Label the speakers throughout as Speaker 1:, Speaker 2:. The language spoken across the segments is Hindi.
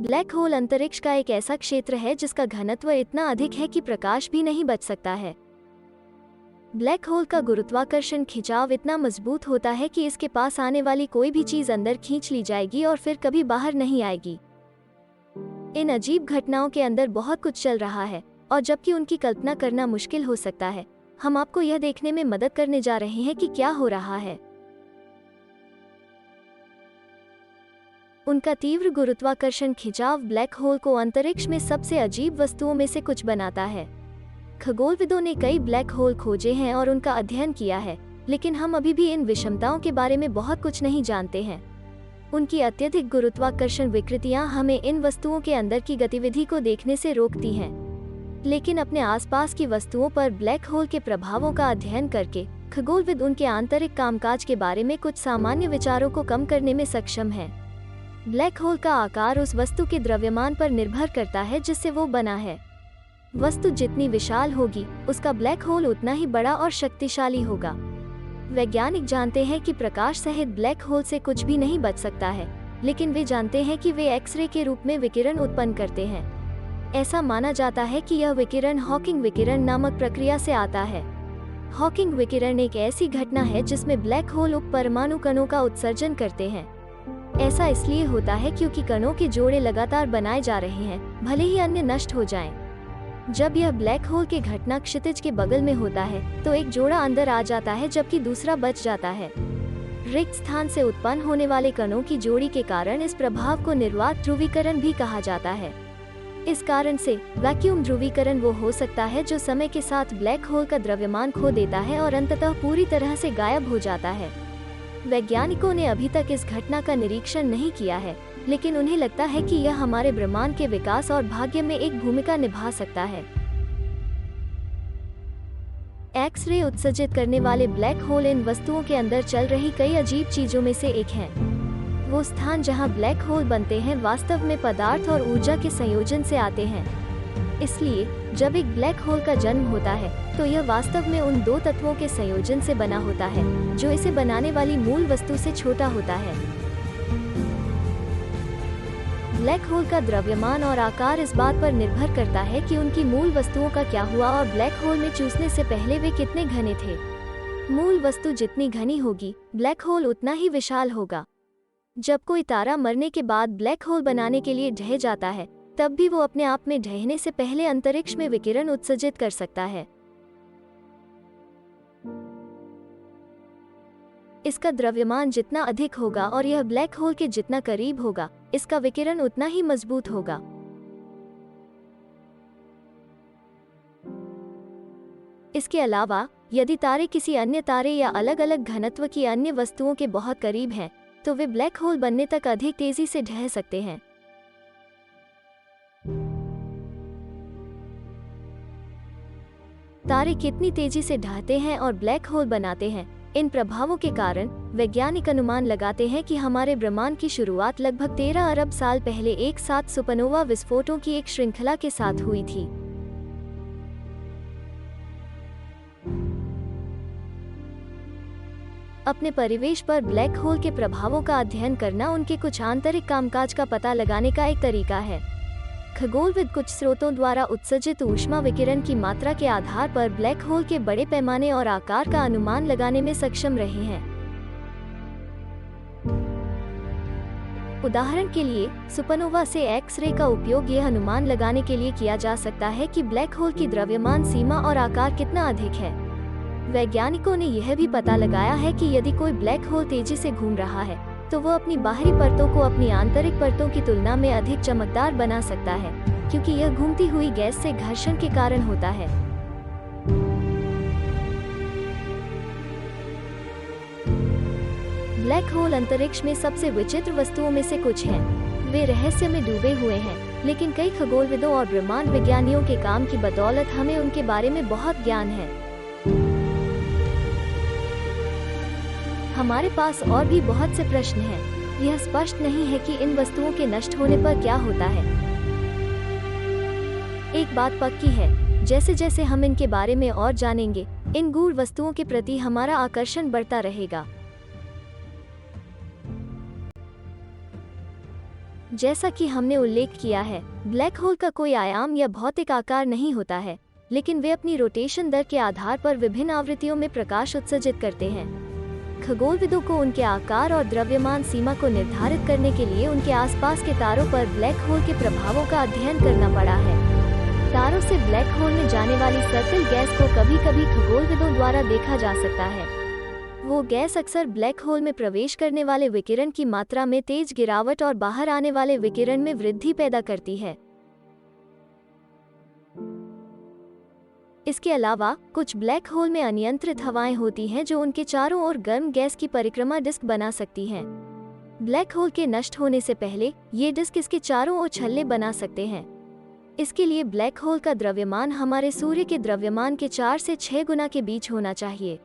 Speaker 1: ब्लैक होल अंतरिक्ष का एक ऐसा क्षेत्र है जिसका घनत्व इतना अधिक है कि प्रकाश भी नहीं बच सकता है। ब्लैक होल का गुरुत्वाकर्षण खिंचाव इतना मजबूत होता है कि इसके पास आने वाली कोई भी चीज अंदर खींच ली जाएगी और फिर कभी बाहर नहीं आएगी। इन अजीब घटनाओं के अंदर बहुत कुछ चल रहा है और जबकि उनकी कल्पना करना मुश्किल हो सकता है, हम आपको यह देखने में मदद करने जा रहे हैं कि क्या हो रहा है। उनका तीव्र गुरुत्वाकर्षण खिंचाव ब्लैक होल को अंतरिक्ष में सबसे अजीब वस्तुओं में से कुछ बनाता है। खगोलविदों ने कई ब्लैक होल खोजे हैं और उनका अध्ययन किया है, लेकिन हम अभी भी इन विषमताओं के बारे में बहुत कुछ नहीं जानते हैं। उनकी अत्यधिक गुरुत्वाकर्षण विकृतियां हमें इन वस्तुओं के अंदर की गतिविधि को देखने से रोकती हैं, लेकिन अपने आसपास की वस्तुओं पर ब्लैक होल के प्रभावों का अध्ययन करके खगोलविद उनके आंतरिक कामकाज के बारे में कुछ सामान्य विचारों को कम करने में सक्षम हैं। ब्लैक होल का आकार उस वस्तु के द्रव्यमान पर निर्भर करता है जिससे वो बना है। वस्तु जितनी विशाल होगी, उसका ब्लैक होल उतना ही बड़ा और शक्तिशाली होगा। वैज्ञानिक जानते हैं कि प्रकाश सहित ब्लैक होल से कुछ भी नहीं बच सकता है, लेकिन वे जानते हैं कि वे एक्सरे के रूप में विकिरण उत्पन्न करते हैं। ऐसा माना जाता है कि यह विकिरण हॉकिंग विकिरण नामक प्रक्रिया से आता है। हॉकिंग विकिरण एक ऐसी घटना है जिसमें ब्लैक होल उप परमाणु कणों का उत्सर्जन करते हैं। ऐसा इसलिए होता है क्योंकि कणों के जोड़े लगातार बनाए जा रहे हैं, भले ही अन्य नष्ट हो जाएं। जब यह ब्लैक होल के घटना क्षितिज के बगल में होता है तो एक जोड़ा अंदर आ जाता है जबकि दूसरा बच जाता है। रिक्त स्थान से उत्पन्न होने वाले कणों की जोड़ी के कारण इस प्रभाव को निर्वात ध्रुवीकरण भी कहा जाता है। इस कारण से वैक्यूम ध्रुवीकरण वो हो सकता है जो समय के साथ ब्लैक होल का द्रव्यमान खो देता है और अंततः पूरी तरह से गायब हो जाता है। वैज्ञानिकों ने अभी तक इस घटना का निरीक्षण नहीं किया है, लेकिन उन्हें लगता है कि यह हमारे ब्रह्मांड के विकास और भाग्य में एक भूमिका निभा सकता है। एक्स-रे उत्सर्जित करने वाले ब्लैक होल इन वस्तुओं के अंदर चल रही कई अजीब चीजों में से एक है। वो स्थान जहां ब्लैक होल बनते हैं वास्तव में पदार्थ और ऊर्जा के संयोजन से आते हैं। इसलिए जब एक ब्लैक होल का जन्म होता है तो यह वास्तव में उन दो तत्वों के संयोजन से बना होता है जो इसे बनाने वाली मूल वस्तु से छोटा होता है। ब्लैक होल का द्रव्यमान और आकार इस बात पर निर्भर करता है कि उनकी मूल वस्तुओं का क्या हुआ और ब्लैक होल में चूसने से पहले वे कितने घने थे। मूल वस्तु जितनी घनी होगी, ब्लैक होल उतना ही विशाल होगा। जब कोई तारा मरने के बाद ब्लैक होल बनाने के लिए ढह जाता है, तब भी वो अपने आप में ढहने से पहले अंतरिक्ष में विकिरण उत्सर्जित कर सकता है। इसका द्रव्यमान जितना अधिक होगा और यह ब्लैक होल के जितना करीब होगा, इसका विकिरण उतना ही मजबूत होगा। इसके अलावा यदि तारे किसी अन्य तारे या अलग-अलग घनत्व की अन्य वस्तुओं के बहुत करीब हैं, तो वे ब्लैक होल बनने तक अधिक तेजी से ढह सकते हैं। तारे कितनी तेजी से ढहते हैं और ब्लैक होल बनाते हैं, इन प्रभावों के कारण वैज्ञानिक अनुमान लगाते हैं कि हमारे ब्रह्मांड की शुरुआत लगभग 13 अरब साल पहले एक साथ सुपरनोवा विस्फोटों की एक श्रृंखला के साथ हुई थी। अपने परिवेश पर ब्लैक होल के प्रभावों का अध्ययन करना उनके कुछ आंतरिक कामकाज का पता लगाने का एक तरीका है। खगोलविद कुछ स्रोतों द्वारा उत्सर्जित ऊष्मा विकिरण की मात्रा के आधार पर ब्लैक होल के बड़े पैमाने और आकार का अनुमान लगाने में सक्षम रहे हैं। उदाहरण के लिए, सुपरनोवा से एक्स-रे का उपयोग यह अनुमान लगाने के लिए किया जा सकता है कि ब्लैक होल की द्रव्यमान सीमा और आकार कितना अधिक है। वैज्ञानिकों ने यह भी पता लगाया है कि यदि कोई ब्लैक होल तेजी से घूम रहा है, तो वो अपनी बाहरी परतों को अपनी आंतरिक परतों की तुलना में अधिक चमकदार बना सकता है, क्योंकि यह घूमती हुई गैस से घर्षण के कारण होता है। ब्लैक होल अंतरिक्ष में सबसे विचित्र वस्तुओं में से कुछ हैं। वे रहस्य में डूबे हुए हैं, लेकिन कई खगोलविदों और ब्रह्मांड विज्ञानियों के काम की बदौलत हमें उनके बारे में बहुत ज्ञान है। हमारे पास और भी बहुत से प्रश्न हैं। यह स्पष्ट नहीं है कि इन वस्तुओं के नष्ट होने पर क्या होता है। एक बात पक्की है, जैसे जैसे हम इनके बारे में और जानेंगे, इन गूढ़ वस्तुओं के प्रति हमारा आकर्षण बढ़ता रहेगा। जैसा कि हमने उल्लेख किया है, ब्लैक होल का कोई आयाम या भौतिक आकार नहीं होता है, लेकिन वे अपनी रोटेशन दर के आधार पर विभिन्न आवृत्तियों में प्रकाश उत्सर्जित करते हैं। खगोलविदों को उनके आकार और द्रव्यमान सीमा को निर्धारित करने के लिए उनके आसपास के तारों पर ब्लैक होल के प्रभावों का अध्ययन करना पड़ा है। तारों से ब्लैक होल में जाने वाली सर्पिल गैस को कभी-कभी खगोलविदों द्वारा देखा जा सकता है। वो गैस अक्सर ब्लैक होल में प्रवेश करने वाले विकिरण की मात्रा में तेज गिरावट और बाहर आने वाले विकिरण में वृद्धि पैदा करती है। इसके अलावा कुछ ब्लैक होल में अनियंत्रित हवाएं होती हैं जो उनके चारों ओर गर्म गैस की परिक्रमा डिस्क बना सकती हैं। ब्लैक होल के नष्ट होने से पहले ये डिस्क इसके चारों ओर छल्ले बना सकते हैं। इसके लिए ब्लैक होल का द्रव्यमान हमारे सूर्य के द्रव्यमान के 4 से 6 गुना के बीच होना चाहिए।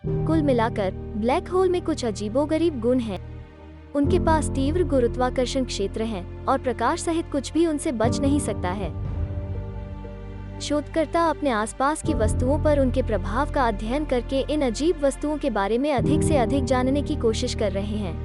Speaker 1: कुल मिलाकर ब्लैक होल में कुछ अजीबोगरीब गुण हैं। उनके पास तीव्र गुरुत्वाकर्षण क्षेत्र है और प्रकाश सहित कुछ भी उनसे बच नहीं सकता है। शोधकर्ता अपने आसपास की वस्तुओं पर उनके प्रभाव का अध्ययन करके इन अजीब वस्तुओं के बारे में अधिक से अधिक जानने की कोशिश कर रहे हैं।